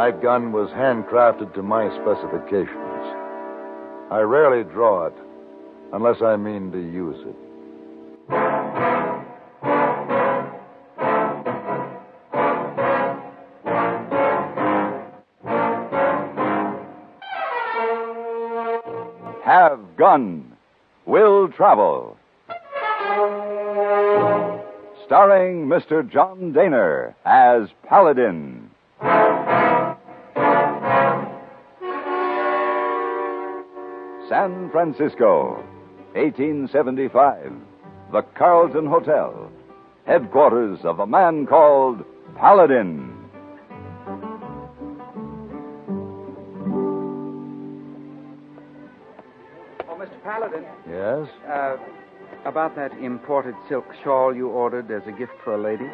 My gun was handcrafted to my specifications. I rarely draw it unless I mean to use it. Have Gun, Will Travel. Starring Mr. John Daner as Paladin. San Francisco, 1875. The Carlton Hotel, headquarters of a man called Paladin. Oh, Mr. Paladin. Yes? About that imported silk shawl you ordered as a gift for a lady.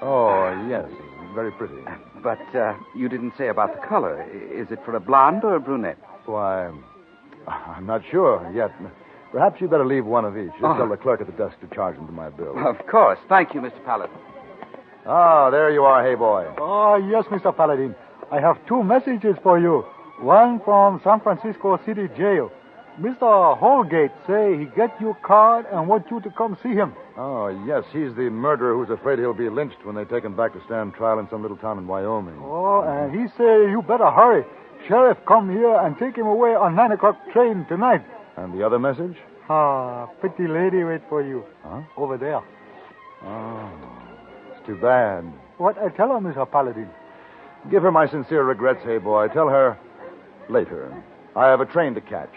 Oh, yes. Very pretty. But you didn't say about the color. Is it for a blonde or a brunette? Why, I'm not sure yet. Perhaps you'd better leave one of each. Just tell the clerk at the desk to charge them to my bill. Of course. Thank you, Mr. Paladin. Ah, there you are, hey boy. Oh, yes, Mr. Paladin. I have 2 messages for you. One from San Francisco City Jail. Mr. Holgate say he get your card and want you to come see him. Oh, yes, he's the murderer who's afraid he'll be lynched when they take him back to stand trial in some little town in Wyoming. Oh, and he say you better hurry. Sheriff come here and take him away on 9 o'clock train tonight. And the other message? Ah, pretty lady wait for you. Huh? Over there. Oh, it's too bad. What I tell her, Mr. Paladin? Give her my sincere regrets, hey boy. Tell her later. I have a train to catch.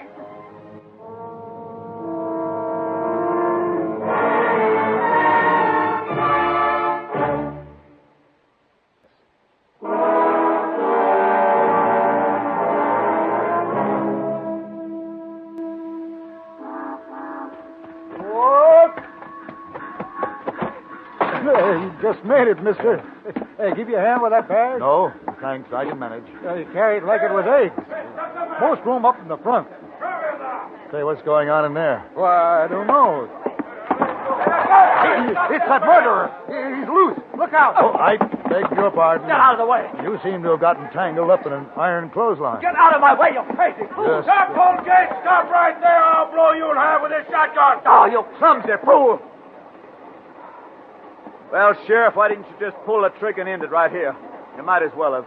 You just made it, mister. Hey, give you a hand with that bag? No, thanks. I can manage. You carry it like it was eggs. Most room up in the front. Say, what's going on in there? Why, I don't know. It's that murderer. He's loose. Look out. Oh, I beg your pardon. Get out of the way. You seem to have gotten tangled up in an iron clothesline. Get out of my way, you crazy fool. Yes. Stop, Holgate. Stop right there. I'll blow you in half with this shotgun. Oh, you clumsy fool. Well, Sheriff, why didn't you just pull the trigger and end it right here? You might as well have.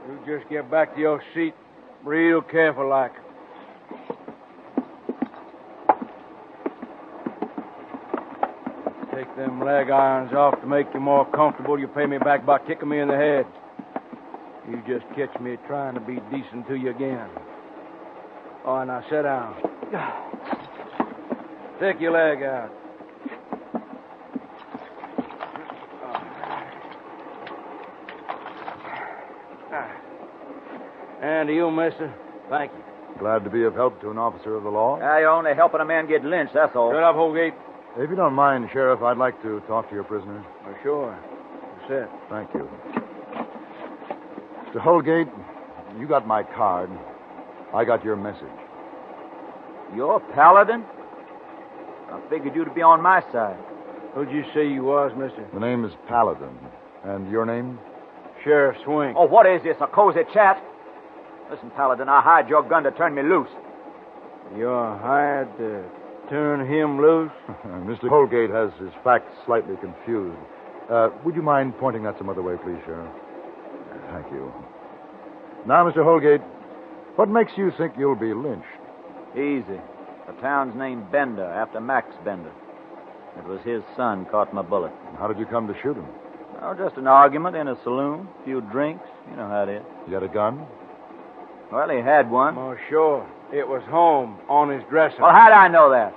You just get back to your seat real careful like. Take them leg irons off to make you more comfortable. You pay me back by kicking me in the head. You just catch me trying to be decent to you again. All right, now sit down. Take your leg out. And to you, mister, thank you. Glad to be of help to an officer of the law. You're only helping a man get lynched, that's all. Shut up, Holgate. If you don't mind, Sheriff, I'd like to talk to your prisoner. Oh, sure. Sit. Thank you. Mr. Holgate, you got my card. I got your message. You're Paladin? I figured you to be on my side. Who'd you say you was, mister? The name is Paladin. And your name? Sheriff Swing. Oh, what is this, a cozy chat? Listen, Paladin, I hired your gun to turn me loose. You're hired to turn him loose? Mr. Holgate has his facts slightly confused. Would you mind pointing that some other way, please, Sheriff? Thank you. Now, Mr. Holgate, what makes you think you'll be lynched? Easy. The town's named Bender, after Max Bender. It was his son caught my bullet. How did you come to shoot him? Oh, just an argument in a saloon, a few drinks. You know how it is. You got a gun? Well, he had one. Oh, sure. It was home on his dresser. Well, how'd I know that?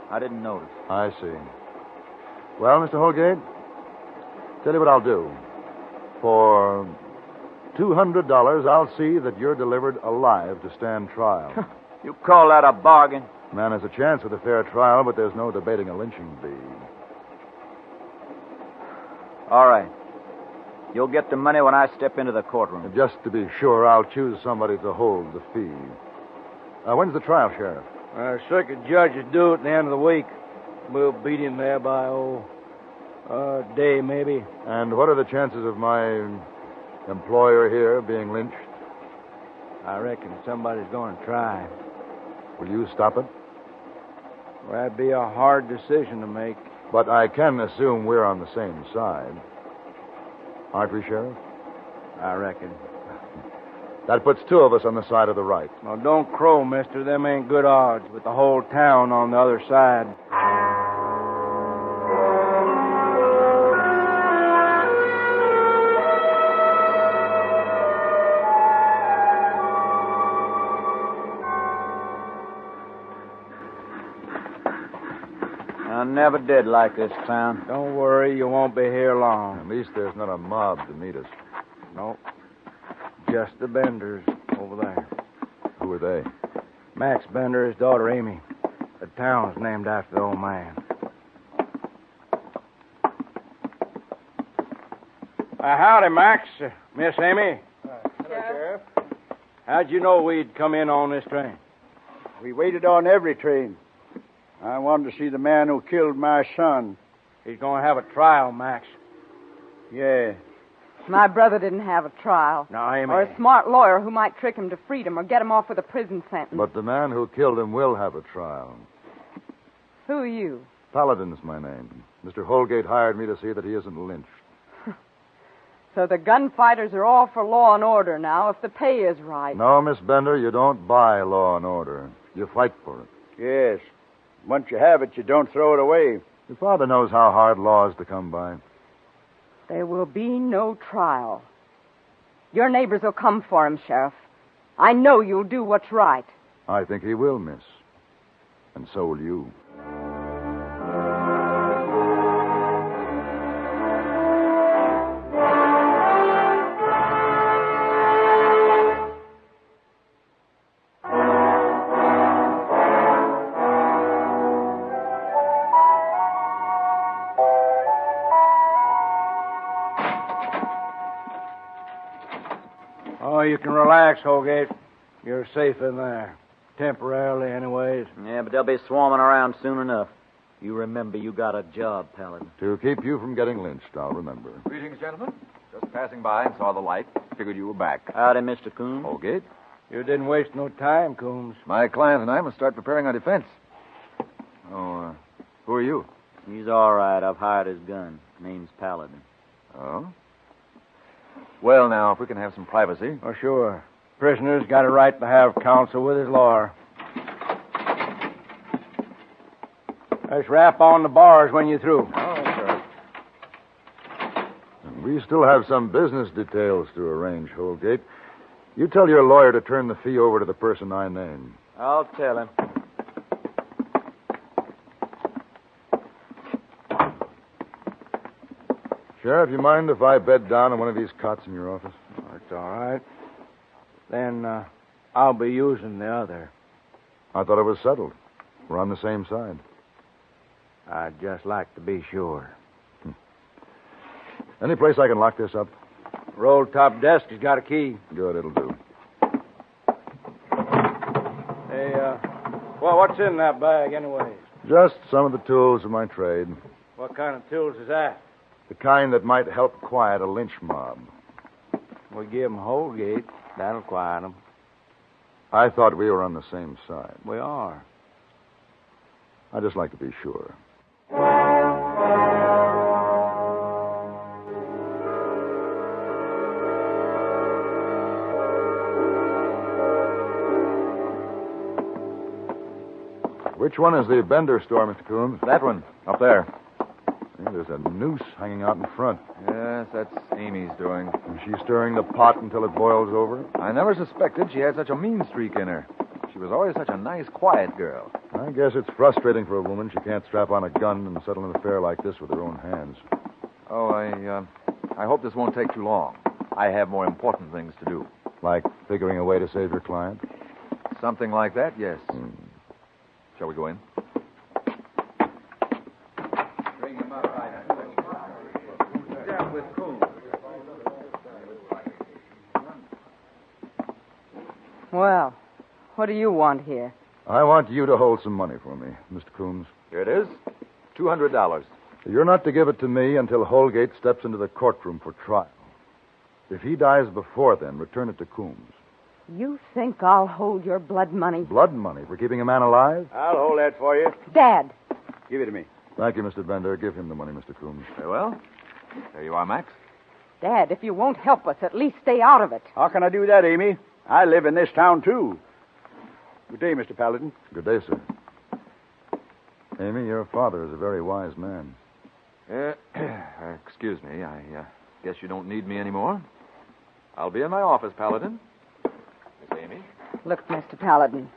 I didn't notice. I see. Well, Mr. Holgate, tell you what I'll do. For $200, I'll see that you're delivered alive to stand trial. You call that a bargain? Man has a chance with a fair trial, but there's no debating a lynching fee. All right. You'll get the money when I step into the courtroom. Just to be sure, I'll choose somebody to hold the fee. When's the trial, Sheriff? Circuit judge is due at the end of the week. We'll beat him there by, a day, maybe. And what are the chances of my employer here being lynched? I reckon somebody's going to try. Will you stop it? Well, that'd be a hard decision to make. But I can assume we're on the same side. Aren't we, Sheriff? I reckon. That puts two of us on the side of the right. Well, don't crow, mister. Them ain't good odds with the whole town on the other side. I never did like this town. Don't worry, you won't be here long. At least there's not a mob to meet us. Nope. Just the Benders over there. Who are they? Max Bender, his daughter Amy. The town's named after the old man. Howdy, Max. Miss Amy. Hello, Sheriff. How'd you know we'd come in on this train? We waited on every train. I wanted to see the man who killed my son. He's going to have a trial, Max. Yeah. My brother didn't have a trial. Now, Amy. Or a smart lawyer who might trick him to freedom or get him off with a prison sentence. But the man who killed him will have a trial. Who are you? Paladin's my name. Mr. Holgate hired me to see that he isn't lynched. So the gunfighters are all for law and order now, if the pay is right. No, Miss Bender, you don't buy law and order. You fight for it. Yes. Once you have it, you don't throw it away. Your father knows how hard law is to come by. There will be no trial. Your neighbors will come for him, Sheriff. I know you'll do what's right. I think he will, miss. And so will you. Oh, you can relax, Holgate. You're safe in there. Temporarily, anyways. Yeah, but they'll be swarming around soon enough. You remember you got a job, Paladin. To keep you from getting lynched, I'll remember. Greetings, gentlemen. Just passing by and saw the light. Figured you were back. Howdy, Mr. Coombs. Holgate. You didn't waste no time, Coombs. My client and I must start preparing our defense. Oh, who are you? He's all right. I've hired his gun. Name's Paladin. Oh? Well, now, if we can have some privacy. Oh, sure. Prisoner's got a right to have counsel with his lawyer. Let's rap on the bars when you're through. Oh, sure. We still have some business details to arrange, Holgate. You tell your lawyer to turn the fee over to the person I name. I'll tell him. Sheriff, you mind if I bed down on one of these cots in your office? Oh, it's all right. Then I'll be using the other. I thought it was settled. We're on the same side. I'd just like to be sure. Any place I can lock this up? Roll top desk has got a key. Good, it'll do. Hey, well, what's in that bag anyways? Just some of the tools of my trade. What kind of tools is that? The kind that might help quiet a lynch mob. We give 'em Holgate. That'll quiet 'em. I thought we were on the same side. We are. I'd just like to be sure. Which one is the Bender store, Mr. Coombs? That one, up there. Yeah, there's a noose hanging out in front. Yes, that's Amy's doing. Is she stirring the pot until it boils over? I never suspected she had such a mean streak in her. She was always such a nice, quiet girl. I guess it's frustrating for a woman. She can't strap on a gun and settle an affair like this with her own hands. Oh, I hope this won't take too long. I have more important things to do. Like figuring a way to save your client? Something like that, yes. Shall we go in? Bring him up right down with Coombs. Well, what do you want here? I want you to hold some money for me, Mr. Coombs. Here it is. $200. You're not to give it to me until Holgate steps into the courtroom for trial. If he dies before then, return it to Coombs. You think I'll hold your blood money? Blood money for keeping a man alive? I'll hold that for you. Dad. Give it to me. Thank you, Mr. Bender. Give him the money, Mr. Coombs. Very well. There you are, Max. Dad, if you won't help us, at least stay out of it. How can I do that, Amy? I live in this town, too. Good day, Mr. Paladin. Good day, sir. Amy, your father is a very wise man. Excuse me. I guess you don't need me anymore. I'll be in my office, Paladin. Miss Amy? Look, Mr. Paladin,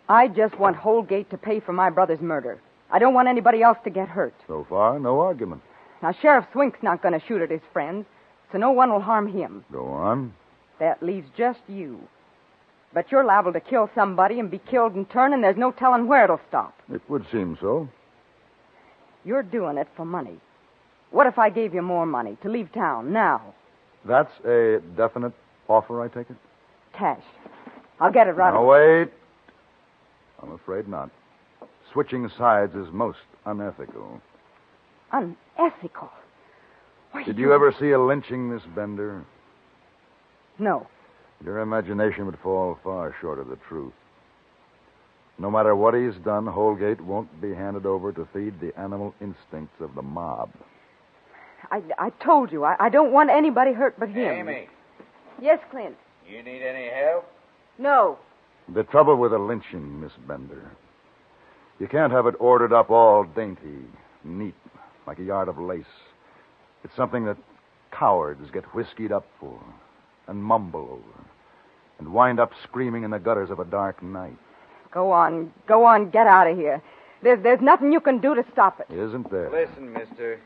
I just want Holgate to pay for my brother's murder. I don't want anybody else to get hurt. So far, no argument. Now, Sheriff Swink's not going to shoot at his friends, so no one will harm him. Go on. That leaves just you. But you're liable to kill somebody and be killed in turn, and there's no telling where it'll stop. It would seem so. You're doing it for money. What if I gave you more money to leave town now? That's a definite offer, I take it? Cash. I'll get it right Now, wait. I'm afraid not. Switching sides is most unethical. Unethical? Why, Did you ever see a lynching, Miss Bender? No. Your imagination would fall far short of the truth. No matter what he's done, Holgate won't be handed over to feed the animal instincts of the mob. I told you, I don't want anybody hurt but him. Amy, Yes, Clint. you need any help? No. The trouble with a lynching, Miss Bender, you can't have it ordered up all dainty, neat, like a yard of lace. It's something that cowards get whiskied up for and mumble over and wind up screaming in the gutters of a dark night. Go on, get out of here. There's nothing you can do to stop it. Isn't there? Listen, mister.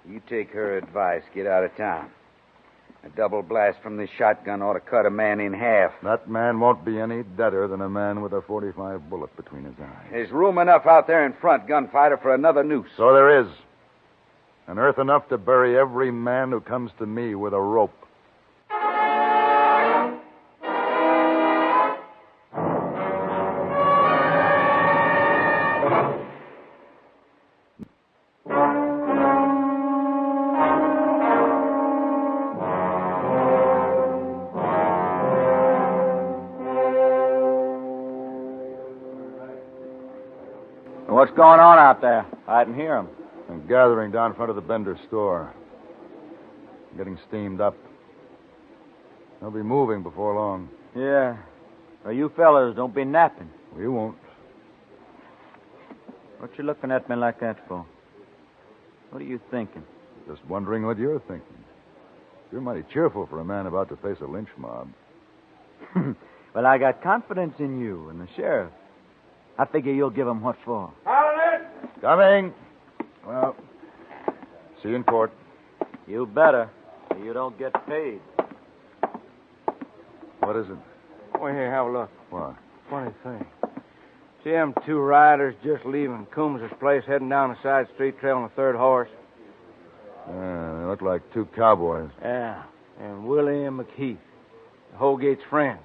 You take her advice. Get out of town. A double blast from this shotgun ought to cut a man in half. That man won't be any deader than a man with a .45 bullet between his eyes. There's room enough out there in front, gunfighter, for another noose. So there is. And earth enough to bury every man who comes to me with a rope. What's going on out there? I didn't hear him. And gathering down in front of the Bender store. Getting steamed up. They'll be moving before long. Yeah. Well, you fellas don't be napping. We won't. What you looking at me like that for? What are you thinking? Just wondering what you're thinking. You're mighty cheerful for a man about to face a lynch mob. Well, I got confidence in you and the sheriff. I figure you'll give him what's for. Paladin! Coming. Well, see you in court. You better, or you don't get paid. What is it? Well, here, have a look. What? Funny thing. See them two riders just leaving Coombs' place, heading down a side street, trailing a third horse? Yeah, they look like two cowboys. Yeah, and Willie and McKeith, Holgate's friends.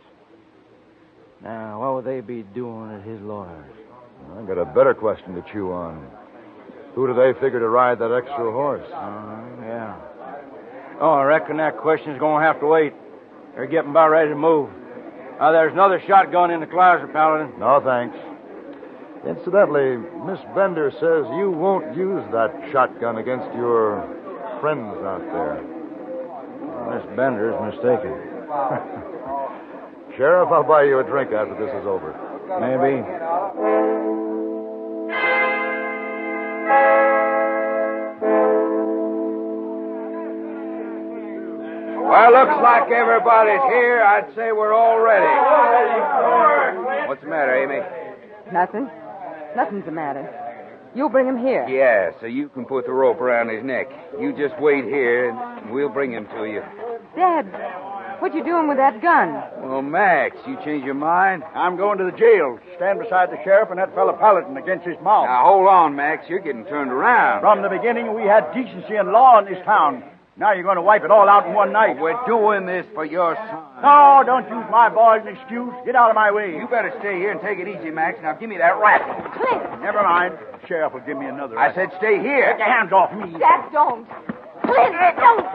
Now, what would they be doing at his lawyer's? I got a better question to chew on. Who do they figure to ride that extra horse? Yeah. Oh, I reckon that question's going to have to wait. They're getting about ready to move. There's another shotgun in the closet, Paladin. No, thanks. Incidentally, Miss Bender says you won't use that shotgun against your friends out there. Miss Bender is mistaken. Sheriff, I'll buy you a drink after this is over. Maybe. Well, looks like everybody's here. I'd say we're all ready. What's the matter, Amy? Nothing. Nothing's the matter. You'll bring him here. Yeah, so you can put the rope around his neck. You just wait here, and we'll bring him to you. Dad, what you doing with that gun? Well, Max, you change your mind? I'm going to the jail. Stand beside the sheriff and that fellow Paladin against his mob. Now, hold on, Max. You're getting turned around. From the beginning, we had decency and law in this town. Now you're going to wipe it all out in one night. We're doing this for your son. No, don't use my boy as an excuse. Get out of my way. You better stay here and take it easy, Max. Now, give me that rifle. Clint! Never mind. The sheriff will give me another. I said stay here. Get your hands off me. Dad, don't. Clint, don't.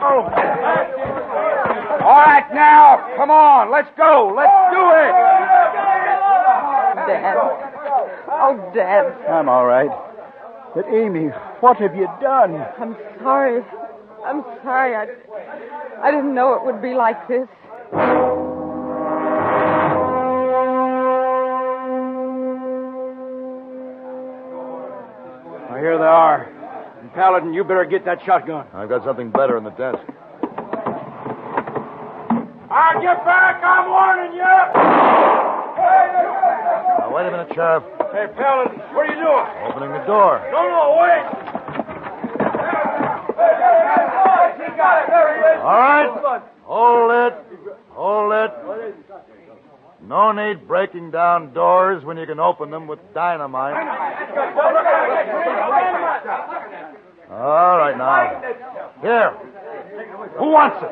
All right, now, come on. Let's go. Let's do it. Dad. Oh, Dad. I'm all right. But, Amy, what have you done? I'm sorry. I'm sorry. I didn't know it would be like this. Now, here they are. And Paladin, you better get that shotgun. I've got something better in the desk. I'll get back. I'm warning you. Now, wait a minute, Sheriff. Hey, Paladin, what are you doing? Opening the door. No, wait. All right. Hold it. Hold it. No need breaking down doors when you can open them with dynamite. All right, now. Here. Who wants it?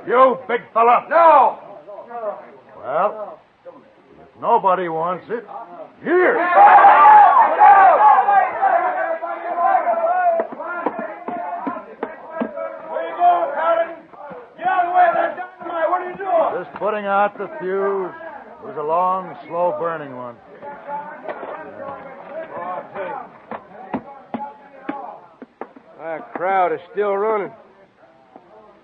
You, big fella. No. Well, if nobody wants it, here. Where you going, Paladin? Get out of the way of that dynamite. What are you doing? Just putting out the fuse. It was a long, slow-burning one. That crowd is still running.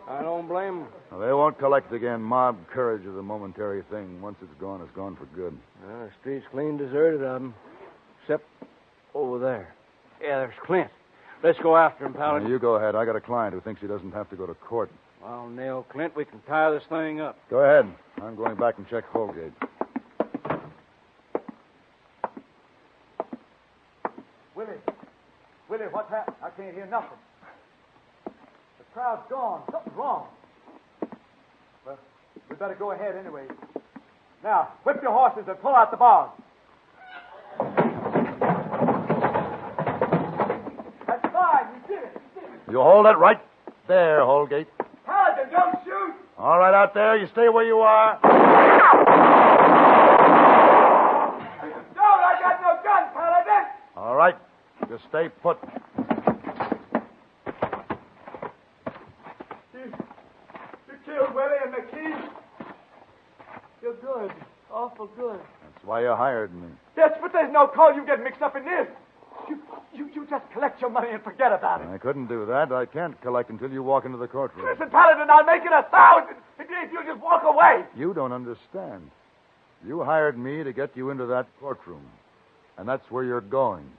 I don't blame them. Now, they won't collect again. Mob courage is a momentary thing. Once it's gone for good. The street's clean deserted of them. Except over there. Yeah, there's Clint. Let's go after him, Paladin. Now, you go ahead. I got a client who thinks he doesn't have to go to court. I'll nail Clint. We can tie this thing up. Go ahead. I'm going back and check Holgate. Willie, what's happened? I can't hear nothing. The crowd's gone. Something's wrong. Well, we better go ahead anyway. Now, whip your horses and pull out the bars. That's fine. You did it. You hold it right there, Holgate. Paladin, don't shoot. All right, out there. You stay where you are. Don't. I got no gun, Paladin. All right. Just stay put. You killed Willie and McKee. You're good. Awful good. That's why you hired me. Yes, but there's no call you get mixed up in this. You just collect your money and forget about it. I couldn't do that. I can't collect until you walk into the courtroom. Listen, Paladin, I'll make it 1,000 if you just walk away. You don't understand. You hired me to get you into that courtroom. And that's where you're going,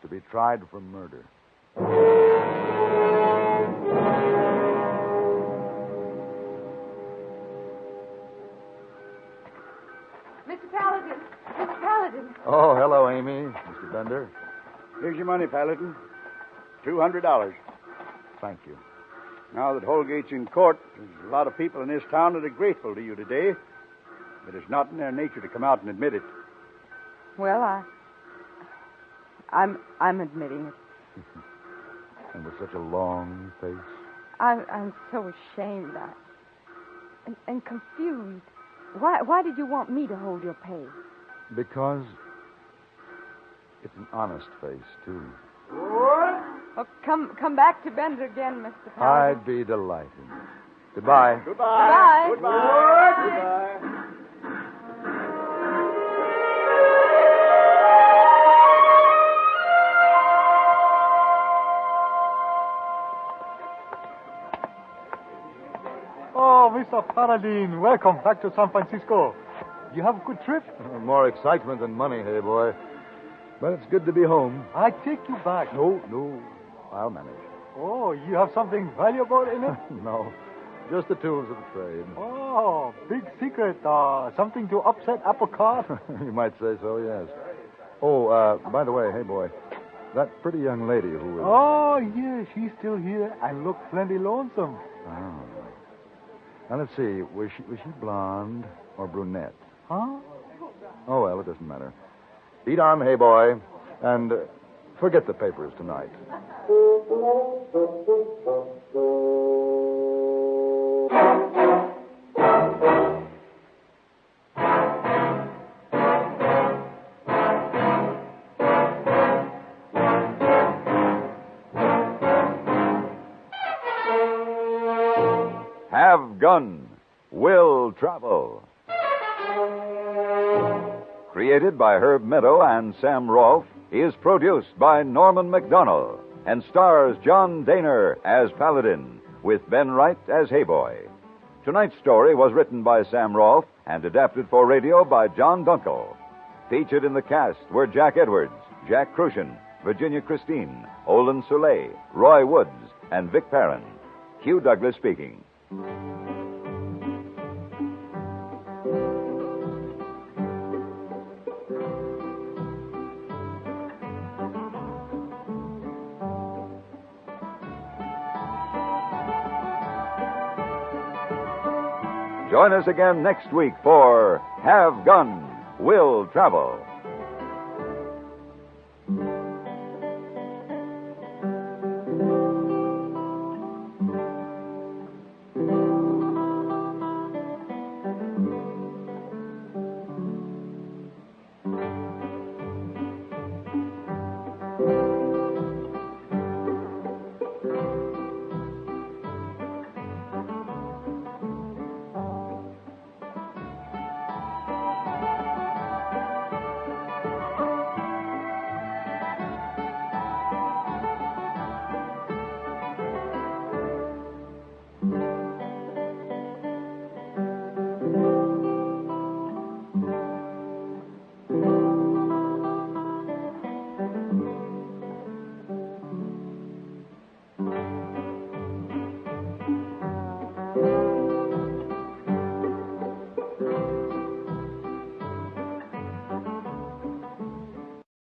to be tried for murder. Mr. Paladin. Mr. Paladin. Oh, hello, Amy. Mr. Bender. Here's your money, Paladin. $200. Thank you. Now that Holgate's in court, there's a lot of people in this town that are grateful to you today. But it's not in their nature to come out and admit it. Well, I'm admitting it. And with such a long face. I'm so ashamed and confused. Why did you want me to hold your pay? Because it's an honest face, too. Oh, come back to Bender again, Mr. Paladin. I'd be delighted. Goodbye. Goodbye. Goodbye. Oh, Mr. Paladin, welcome back to San Francisco. You have a good trip? More excitement than money, hey, boy. But it's good to be home. I take you back. No. I'll manage. Oh, you have something valuable in it? No. Just the tools of the trade. Oh, big secret. Something to upset apple cart? You might say so, yes. Oh, by the way, hey, boy. That pretty young lady who is... Oh, yeah, she's still here and look plenty lonesome. Oh. Now, let's see. Was she blonde or brunette? Huh? Oh, well, it doesn't matter. Eat on, hey, boy. And forget the papers tonight. Will Travel. Created by Herb Meadow and Sam Rolfe, is produced by Norman MacDonald and stars John Daner as Paladin, with Ben Wright as Hayboy. Tonight's story was written by Sam Rolfe and adapted for radio by John Dunkel. Featured in the cast were Jack Edwards, Jack Crucian, Virginia Christine, Olin Soleil, Roy Woods, and Vic Perrin. Hugh Douglas speaking. Join us again next week for Have Gun, Will Travel.